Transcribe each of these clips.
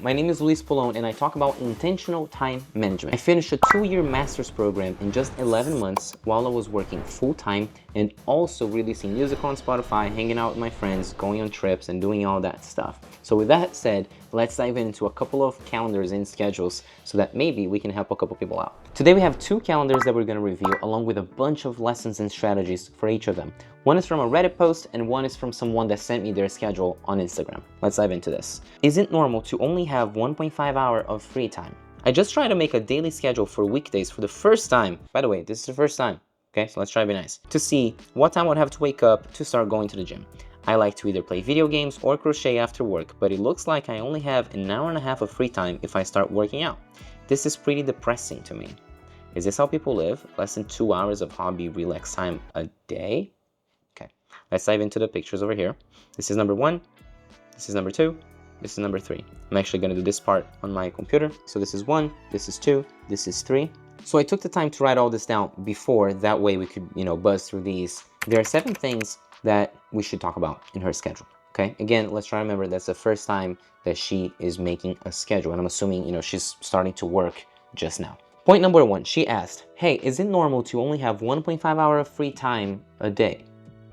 My name is Luis Polon and I talk about intentional time management. I finished a 2-year master's program in just 11 months while I was working full-time and also releasing music on Spotify, hanging out with my friends, going on trips and doing all that stuff. So with that said, let's dive into a couple of calendars and schedules so that maybe we can help a couple people out. Today we have 2 calendars that we're going to review along with a bunch of lessons and strategies for each of them. One is from a Reddit post and one is from someone that sent me their schedule on Instagram. Let's dive into this. Is it normal to only have 1.5 hour of free time? I just tried to make a daily schedule for weekdays for the first time. By the way, this is the first time. Okay, so let's try to be nice. To see what time I would have to wake up to start going to the gym. I like to either play video games or crochet after work, but it looks like I only have an hour and a half of free time if I start working out. This is pretty depressing to me. Is this how people live? Less than 2 hours of hobby relax time a day? Okay, let's dive into the pictures over here. This is number 1, this is number 2, this is number 3. I'm actually going to do this part on my computer. So this is 1, this is 2, this is 3. So I took the time to write all this down before, that way we could, buzz through these. There are 7 things that we should talk about in her schedule, okay? Again, let's try to remember that's the first time that she is making a schedule, and I'm assuming, she's starting to work just now. Point number 1, she asked, hey, is it normal to only have 1.5 hour of free time a day?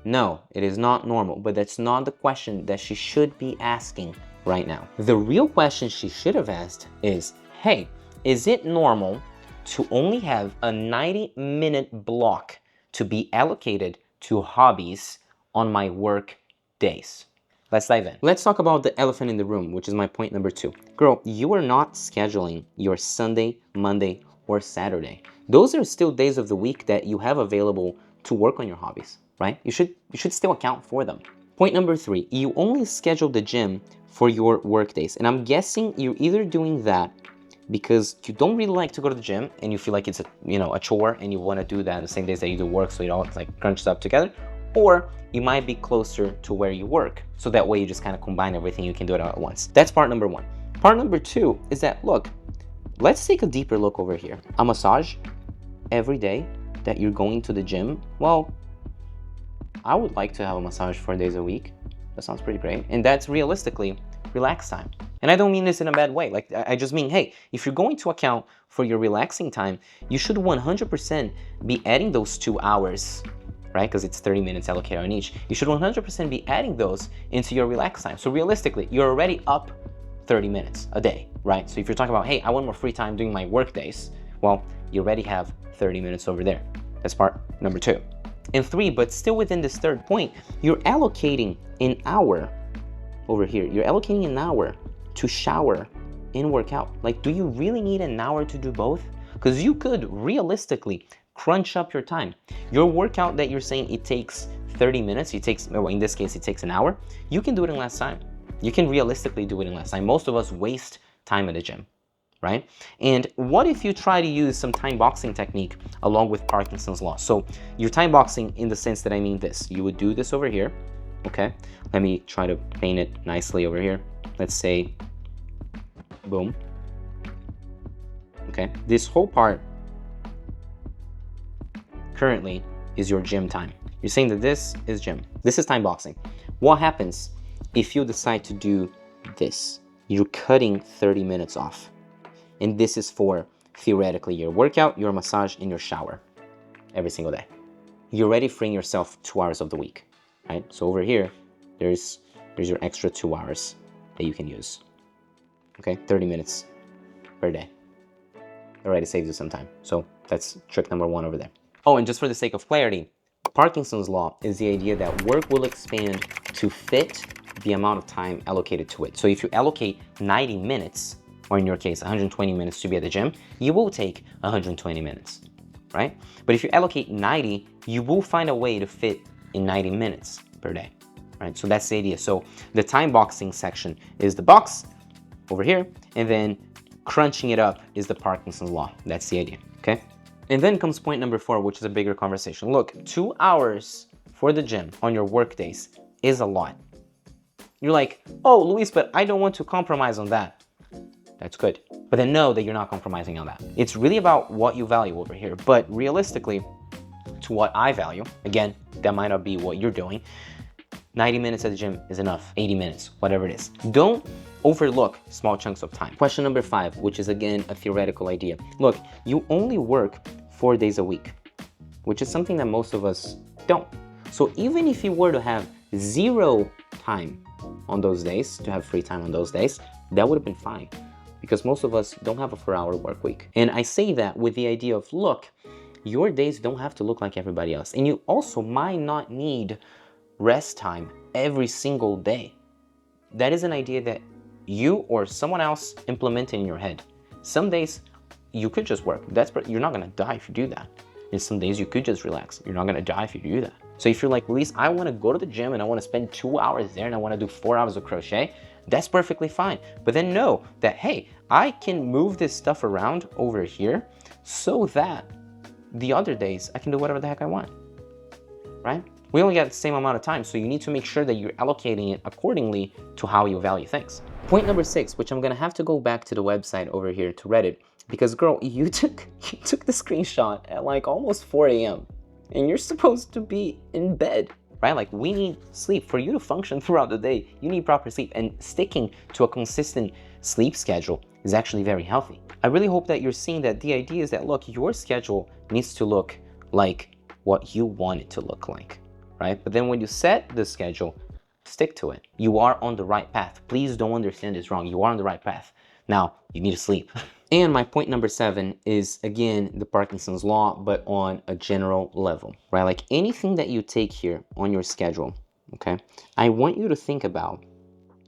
No, it is not normal, but that's not the question that she should be asking right now. The real question she should have asked is, hey, is it normal to only have a 90-minute block to be allocated to hobbies on my work days? Let's dive in. Let's talk about the elephant in the room, which is my point number 2. Girl, you are not scheduling your Sunday, Monday, or Saturday. Those are still days of the week that you have available to work on your hobbies, right? You should still account for them. Point number 3, you only schedule the gym for your work days. And I'm guessing you're either doing that because you don't really like to go to the gym and you feel like it's a chore and you want to do that the same days that you do work, so it all like crunches up together, or you might be closer to where you work, so that way you just kind of combine everything, you can do it all at once. That's part number 1. Part number 2 is that, look, let's take a deeper look over here. A massage every day that you're going to the gym, well, I would like to have a massage 4 days a week. That sounds pretty great. And that's realistically relax time. And I don't mean this in a bad way. Like, I just mean, hey, if you're going to account for your relaxing time, you should 100% be adding those 2 hours, right? Because it's 30 minutes allocated on each. You should 100% be adding those into your relax time. So realistically, you're already up 30 minutes a day, right? So if you're talking about, hey, I want more free time doing my work days, well, you already have 30 minutes over there. That's part number 2. And 3, but still within this third point, you're allocating an hour over here. You're allocating an hour to shower and work out. Like, do you really need an hour to do both? Because you could realistically crunch up your time. Your workout that you're saying it takes 30 minutes, well, in this case, it takes an hour. You can do it in less time. You can realistically do it in less time. Most of us waste time at the gym, right? And what if you try to use some time boxing technique along with Parkinson's law? So you're time boxing in the sense that I mean this. You would do this over here, okay? Let me try to paint it nicely over here. Let's say, boom. Okay, this whole part currently is your gym time. You're saying that this is gym. This is time boxing. What happens if you decide to do this? You're cutting 30 minutes off. And this is for, theoretically, your workout, your massage, and your shower every single day. You're already freeing yourself 2 hours of the week, right? So over here, there's your extra 2 hours that you can use. Okay, 30 minutes per day. Already saves you some time. So that's trick number 1 over there. Oh, and just for the sake of clarity, Parkinson's law is the idea that work will expand to fit the amount of time allocated to it. So if you allocate 90 minutes, or in your case, 120 minutes to be at the gym, you will take 120 minutes, right? But if you allocate 90, you will find a way to fit in 90 minutes per day, right? So that's the idea. So the time boxing section is the box over here, and then crunching it up is the Parkinson's law. That's the idea, okay? And then comes point number 4, which is a bigger conversation. Look, 2 hours for the gym on your work days is a lot. You're like, oh, Luis, but I don't want to compromise on that. That's good. But then know that you're not compromising on that. It's really about what you value over here. But realistically, to what I value, again, that might not be what you're doing, 90 minutes at the gym is enough, 80 minutes, whatever it is. Don't overlook small chunks of time. Question number 5, which is again a theoretical idea. Look, you only work 4 days a week, which is something that most of us don't. So even if you were to have 0 time on those days, to have free time on those days, that would have been fine, because most of us don't have a 4-hour work week. And I say that with the idea of, look, your days don't have to look like everybody else. And you also might not need rest time every single day. That is an idea that you or someone else implement in your head. Some days you could just work. You're not gonna die if you do that. And some days you could just relax. You're not gonna die if you do that. So if you're like, Luis, I wanna go to the gym and I wanna spend 2 hours there and I wanna do 4 hours of crochet, that's perfectly fine. But then know that, hey, I can move this stuff around over here so that the other days I can do whatever the heck I want, right? We only got the same amount of time, so you need to make sure that you're allocating it accordingly to how you value things. Point number 6, which I'm gonna have to go back to the website over here to Reddit, because girl, you took the screenshot at like almost 4 a.m. and you're supposed to be in bed, right? Like, we need sleep. For you to function throughout the day, you need proper sleep, and sticking to a consistent sleep schedule is actually very healthy. I really hope that you're seeing that the idea is that, look, your schedule needs to look like what you want it to look like, right? But then when you set the schedule, stick to it. You are on the right path. Please don't understand this wrong. You are on the right path. Now, you need to sleep. And my point number 7 is, again, the Parkinson's law, but on a general level, right? Like, anything that you take here on your schedule, okay, I want you to think about.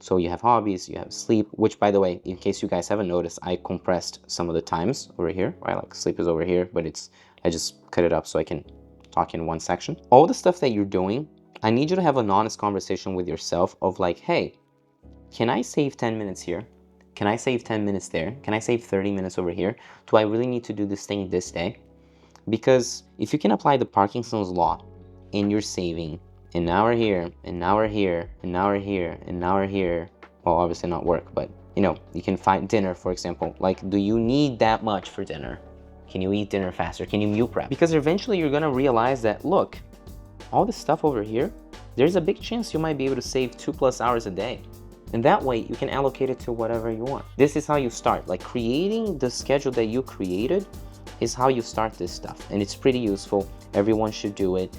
So you have hobbies, you have sleep, which, by the way, in case you guys haven't noticed, I compressed some of the times over here, right? Like, sleep is over here, but I just cut it up so I can talk in one section. All the stuff that you're doing, I need you to have an honest conversation with yourself of like, hey, can I save 10 minutes here? Can I save 10 minutes there? Can I save 30 minutes over here? Do I really need to do this thing this day? Because if you can apply the Parkinson's law and you're saving an hour here, an hour here, an hour here, an hour here, well, obviously not work, but you know, you can find dinner, for example. Like, do you need that much for dinner? Can you eat dinner faster? Can you meal prep? Because eventually you're gonna realize that, look, all this stuff over here, there's a big chance you might be able to save 2+ hours a day. And that way you can allocate it to whatever you want. This is how you start. Like, creating the schedule that you created is how you start this stuff. And it's pretty useful. Everyone should do it.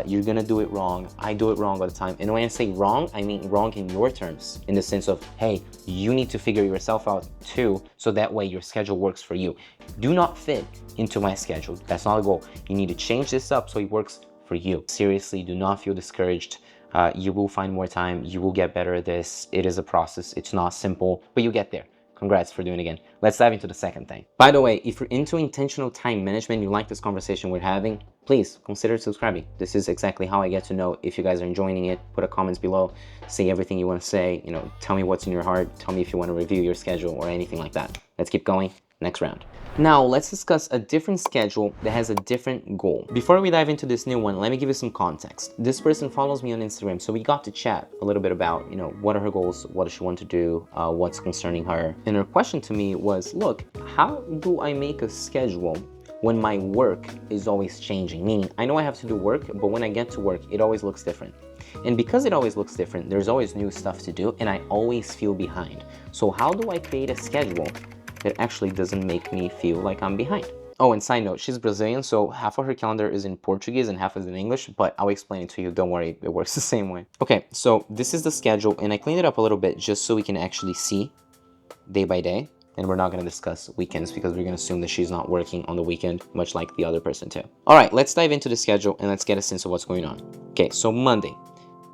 You're gonna do it wrong. I do it wrong all the time. And when I say wrong, I mean wrong in your terms, in the sense of, hey, you need to figure yourself out too, so that way your schedule works for you. Do not fit into my schedule. That's not a goal. You need to change this up so it works for you. Seriously, do not feel discouraged. You will find more time. You will get better at this. It is a process. It's not simple, but you get there. Congrats for doing it again. Let's dive into the second thing. By the way, if you're into intentional time management, you like this conversation we're having, please consider subscribing. This is exactly how I get to know if you guys are enjoying it. Put a comments below, say everything you want to say, you know, tell me what's in your heart, tell me if you want to review your schedule or anything like that. Let's keep going. Next round. Now, let's discuss a different schedule that has a different goal. Before we dive into this new one, let me give you some context. This person follows me on Instagram, so we got to chat a little bit about, you know, what are her goals, what does she want to do, what's concerning her. And her question to me was, look, how do I make a schedule when my work is always changing? Meaning, I know I have to do work, but when I get to work, it always looks different. And because it always looks different, there's always new stuff to do, and I always feel behind. So how do I create a schedule that actually doesn't make me feel like I'm behind? Oh, and side note, she's Brazilian, so half of her calendar is in Portuguese and half is in English, but I'll explain it to you. Don't worry, it works the same way. Okay, so this is the schedule, and I cleaned it up a little bit just so we can actually see day by day. And we're not going to discuss weekends because we're going to assume that she's not working on the weekend, much like the other person too. All right, let's dive into the schedule and let's get a sense of what's going on. Okay, so Monday,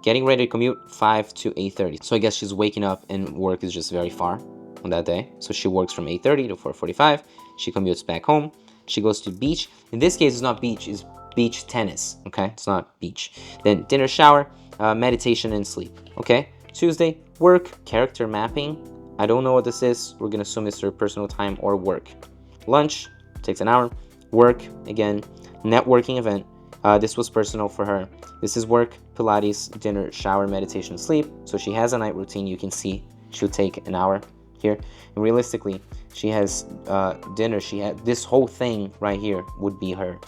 getting ready to commute 5 to 8:30. So I guess she's waking up and work is just very far on that day. So she works from 8:30 to 4:45. She commutes back home. She goes to beach. In this case, it's not beach, it's beach tennis. Okay, it's not beach. Then dinner, shower, meditation, and sleep. Okay, Tuesday, work, character mapping. I don't know what this is. We're gonna assume it's her personal time or work. Lunch takes an hour. Work, again, networking event. This was personal for her. This is work, Pilates, dinner, shower, meditation, sleep. So she has a night routine. You can see she'll take an hour here. And realistically, she has dinner. She had this whole thing right here would be her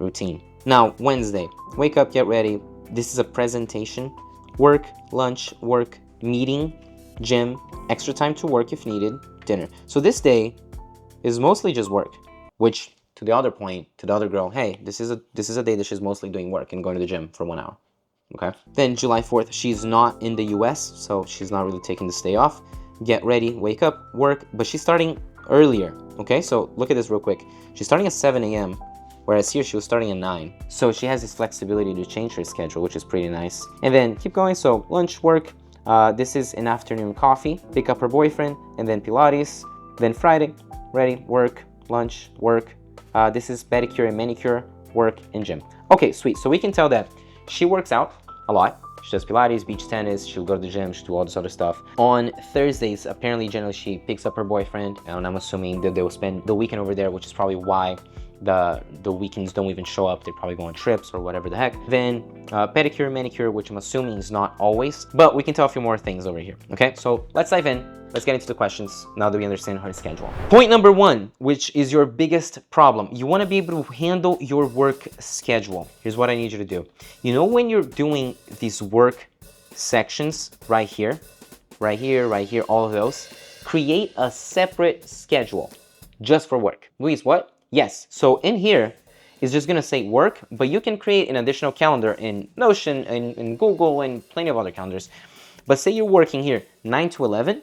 routine. Now, Wednesday, wake up, get ready. This is a presentation work, lunch, work, meeting, gym, extra time to work if needed, dinner. So this day is mostly just work, which to the other point, to the other girl, hey, this is a day that she's mostly doing work and going to the gym for 1 hour. Okay. Then July 4th, she's not in the US, so she's not really taking this day off. Get ready, wake up, work, but she's starting earlier. Okay, so look at this real quick. She's starting at 7 a.m., whereas here she was starting at 9. So she has this flexibility to change her schedule, which is pretty nice. And then keep going, so lunch, work, this is an afternoon coffee, pick up her boyfriend, and then Pilates. Then Friday, ready, work, lunch, work. This is pedicure and manicure, work, and gym. Okay, sweet. So we can tell that she works out a lot. She does Pilates, beach tennis, she'll go to the gym, she'll do all this other stuff. On Thursdays, apparently, generally, she picks up her boyfriend, and I'm assuming that they will spend the weekend over there, which is probably why the weekends don't even show up. They probably go on trips or whatever the heck. Then pedicure, manicure, which I'm assuming is not always, but we can tell a few more things over here. Okay, so let's dive in. Let's get into the questions now that we understand her schedule. Point number 1, which is your biggest problem. You want to be able to handle your work schedule. Here's what I need you to do. You know, when you're doing these work sections right here, all of those, create a separate schedule just for work. Luis, what? Yes. So in here, it's just going to say work, but you can create an additional calendar in Notion and in Google and plenty of other calendars. But say you're working here 9 to 11.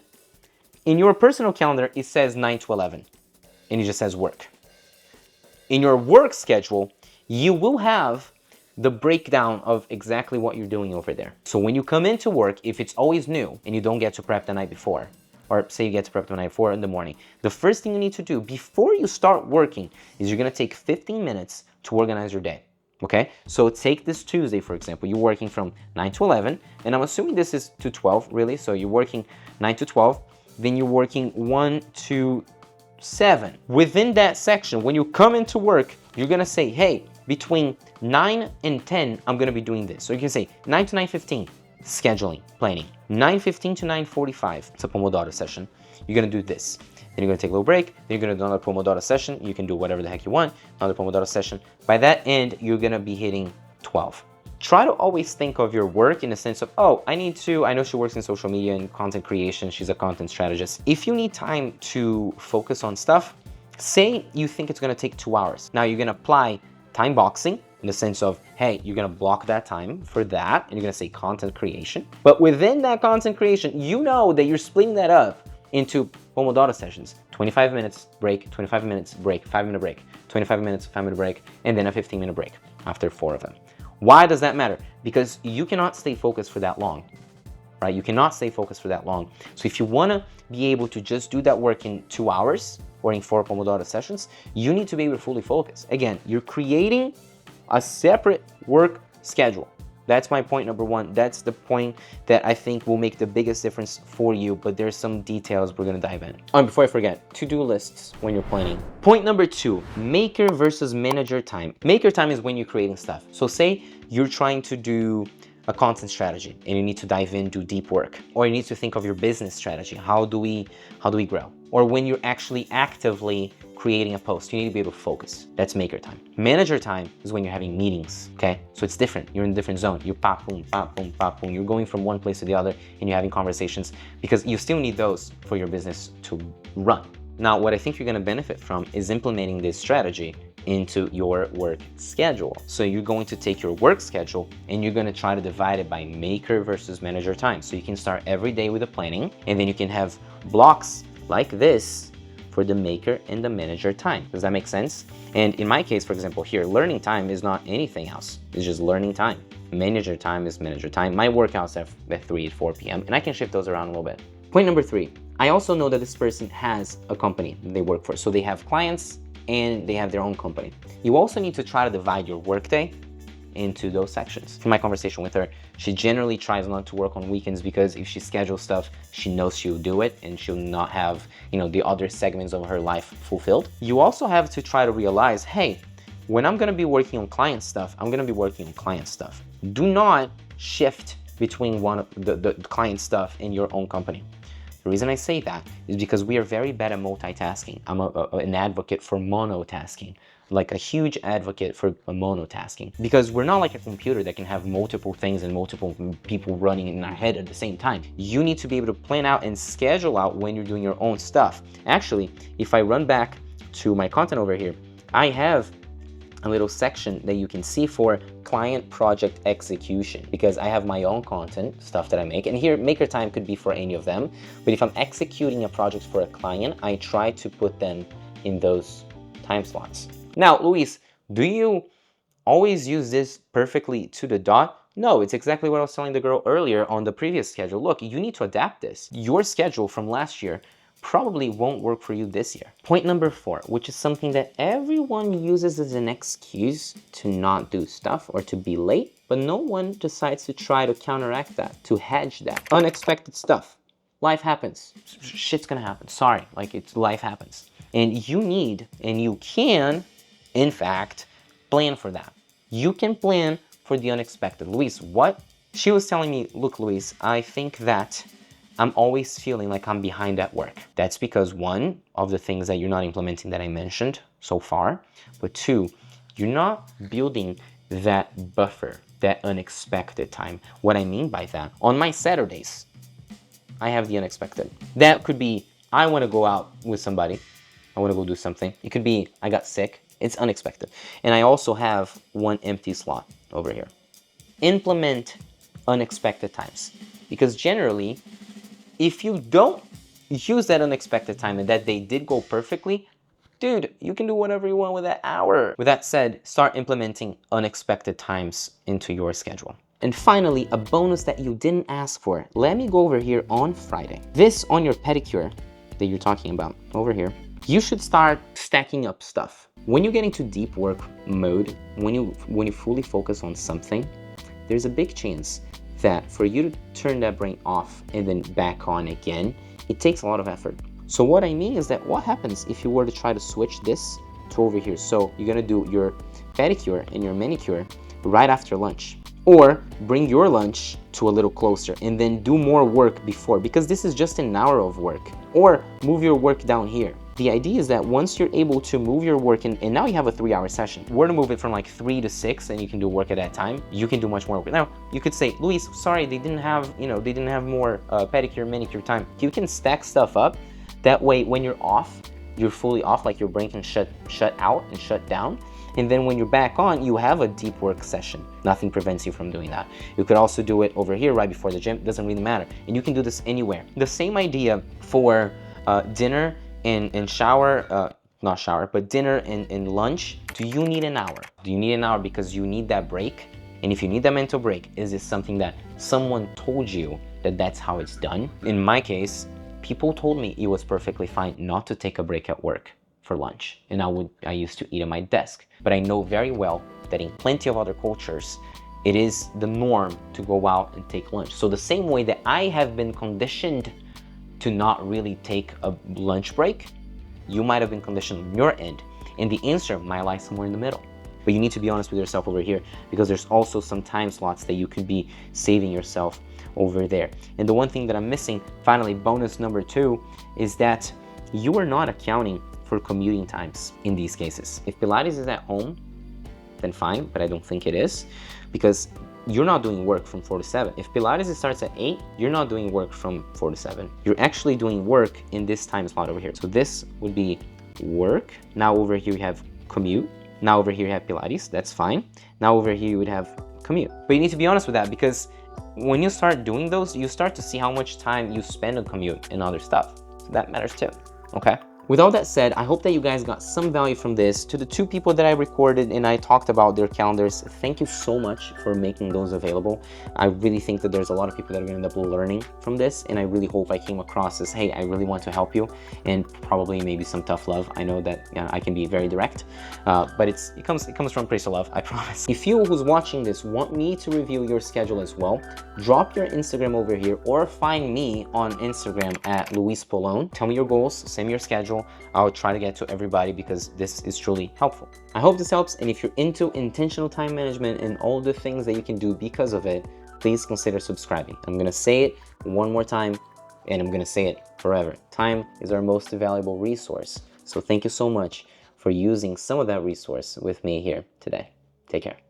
In your personal calendar, it says 9 to 11, and it just says work. In your work schedule, you will have the breakdown of exactly what you're doing over there. So when you come into work, if it's always new and you don't get to prep the night before, or say you get to prep the night before in the morning, the first thing you need to do before you start working is you're gonna take 15 minutes to organize your day. Okay, so take this Tuesday, for example. You're working from 9 to 11, and I'm assuming this is to 12, really. So you're working 9 to 12. Then you're working 1 to 7. Within that section, when you come into work, you're gonna say, hey, between 9 and 10, I'm gonna be doing this. So you can say 9 to 9:15, scheduling, planning. 9:15 to 9:45, it's a Pomodoro session. You're gonna do this. Then you're gonna take a little break. Then you're gonna do another Pomodoro session. You can do whatever the heck you want, another Pomodoro session. By that end, you're gonna be hitting 12. Try to always think of your work in a sense of, oh, I know she works in social media and content creation. She's a content strategist. If you need time to focus on stuff, say you think it's gonna take 2 hours. Now you're gonna apply time boxing in the sense of, hey, you're gonna block that time for that, and you're gonna say content creation. But within that content creation, you know that you're splitting that up into Pomodoro sessions. 25 minutes break, 25 minutes break, 5-minute break, 25 minutes, 5-minute break, and then a 15-minute break after 4 of them. Why does that matter? Because you cannot stay focused for that long, right? You cannot stay focused for that long. So if you wanna be able to just do that work in 2 hours or in 4 Pomodoro sessions, you need to be able to fully focus. Again, you're creating a separate work schedule. That's my point number 1. That's the point that I think will make the biggest difference for you, but there's some details we're gonna dive in. Before I forget, to-do lists when you're planning. Point number 2, maker versus manager time. Maker time is when you're creating stuff. So say you're trying to do a content strategy and you need to dive in, do deep work, or you need to think of your business strategy. How do we grow? Or when you're actually actively creating a post, you need to be able to focus. That's maker time. Manager time is when you're having meetings, okay? So it's different. You're in a different zone. You pop, boom, pop, boom, pop, boom. You're going from one place to the other and you're having conversations because you still need those for your business to run. Now, what I think you're gonna benefit from is implementing this strategy into your work schedule. So you're going to take your work schedule and you're going to try to divide it by maker versus manager time. So you can start every day with the planning, and then you can have blocks like this for the maker and the manager time. Does that make sense? And in my case, for example, here, learning time is not anything else. It's just learning time. Manager time is manager time. My workouts are at 3 to 4 p.m. and I can shift those around a little bit. Point number 3, I also know that this person has a company they work for. So they have clients and they have their own company. You also need to try to divide your workday into those sections. From my conversation with her, she generally tries not to work on weekends because if she schedules stuff, she knows she'll do it and she'll not have, the other segments of her life fulfilled. You also have to try to realize, hey, when I'm gonna be working on client stuff, I'm gonna be working on client stuff. Do not shift between the client stuff and your own company. The reason I say that is because we are very bad at multitasking. I'm an advocate for monotasking. like a huge advocate for monotasking, because we're not like a computer that can have multiple things and multiple people running in our head at the same time. You need to be able to plan out and schedule out when you're doing your own stuff. Actually, if I run back to my content over here, I have a little section that you can see for client project execution, because I have my own content, stuff that I make, and here maker time could be for any of them. But if I'm executing a project for a client, I try to put them in those time slots. Now, Luis, do you always use this perfectly to the dot? No, it's exactly what I was telling the girl earlier on the previous schedule. Look, you need to adapt this. Your schedule from last year probably won't work for you this year. Point number 4, which is something that everyone uses as an excuse to not do stuff or to be late, but no one decides to try to counteract that, to hedge that. Unexpected stuff. Life happens. Shit's gonna happen. Sorry, like life happens. And you need, and you can, in fact, plan for that. You can plan for the unexpected. Luis, what? She was telling me, look, Luis, I think that I'm always feeling like I'm behind at work. That's because 1 of the things that you're not implementing that I mentioned so far, but 2, you're not building that buffer, that unexpected time. What I mean by that, on my Saturdays, I have the unexpected. That could be, I wanna go out with somebody, I wanna go do something. It could be, I got sick, it's unexpected. And I also have 1 empty slot over here. Implement unexpected times, because generally, if you don't use that unexpected time and that day did go perfectly, dude, you can do whatever you want with that hour. With that said, start implementing unexpected times into your schedule. And finally, a bonus that you didn't ask for. Let me go over here on Friday. This on your pedicure that you're talking about over here, you should start stacking up stuff. When you get into deep work mode, when you fully focus on something, there's a big chance that for you to turn that brain off and then back on again, it takes a lot of effort. So what I mean is that what happens if you were to try to switch this to over here? So you're gonna do your pedicure and your manicure right after lunch, or bring your lunch to a little closer and then do more work before, because this is just an hour of work, or move your work down here. The idea is that once you're able to move your work and now you have a 3-hour session, we're to move it from like 3 to 6 and you can do work at that time, you can do much more work. Now, you could say, Luis, sorry, they didn't have more pedicure, manicure time. You can stack stuff up. That way, when you're off, you're fully off, like your brain can shut out and shut down. And then when you're back on, you have a deep work session. Nothing prevents you from doing that. You could also do it over here right before the gym. It doesn't really matter. And you can do this anywhere. The same idea for dinner and shower, not shower, but dinner and lunch. Do you need an hour? Do you need an hour because you need that break? And if you need that mental break, is this something that someone told you that that's how it's done? In my case, people told me it was perfectly fine not to take a break at work for lunch. And I used to eat at my desk. But I know very well that in plenty of other cultures, it is the norm to go out and take lunch. So the same way that I have been conditioned to not really take a lunch break, you might have been conditioned on your end. And the answer might lie somewhere in the middle. But you need to be honest with yourself over here, because there's also some time slots that you could be saving yourself over there. And the one thing that I'm missing, finally, bonus number 2, is that you are not accounting for commuting times in these cases. If Pilates is at home, then fine, but I don't think it is, because you're not doing work from 4 to 7. If Pilates starts at 8, you're not doing work from 4 to 7. You're actually doing work in this time slot over here. So this would be work. Now over here you have commute. Now over here you have Pilates, that's fine. Now over here you would have commute. But you need to be honest with that, because when you start doing those, you start to see how much time you spend on commute and other stuff. So that matters too, okay? With all that said, I hope that you guys got some value from this. To the 2 people that I recorded and I talked about their calendars, thank you so much for making those available. I really think that there's a lot of people that are gonna end up learning from this, and I really hope I came across as, hey, I really want to help you, and probably maybe some tough love. I know that I can be very direct, but it comes from place of love, I promise. If you who's watching this want me to review your schedule as well, drop your Instagram over here or find me on Instagram at Luis Polone. Tell me your goals, send me your schedule. I'll try to get to everybody because this is truly helpful. I hope this helps, and if you're into intentional time management and all the things that you can do because of it, please consider subscribing. I'm gonna say it one more time, and I'm gonna say it forever. Time is our most valuable resource. So thank you so much for using some of that resource with me here today. Take care.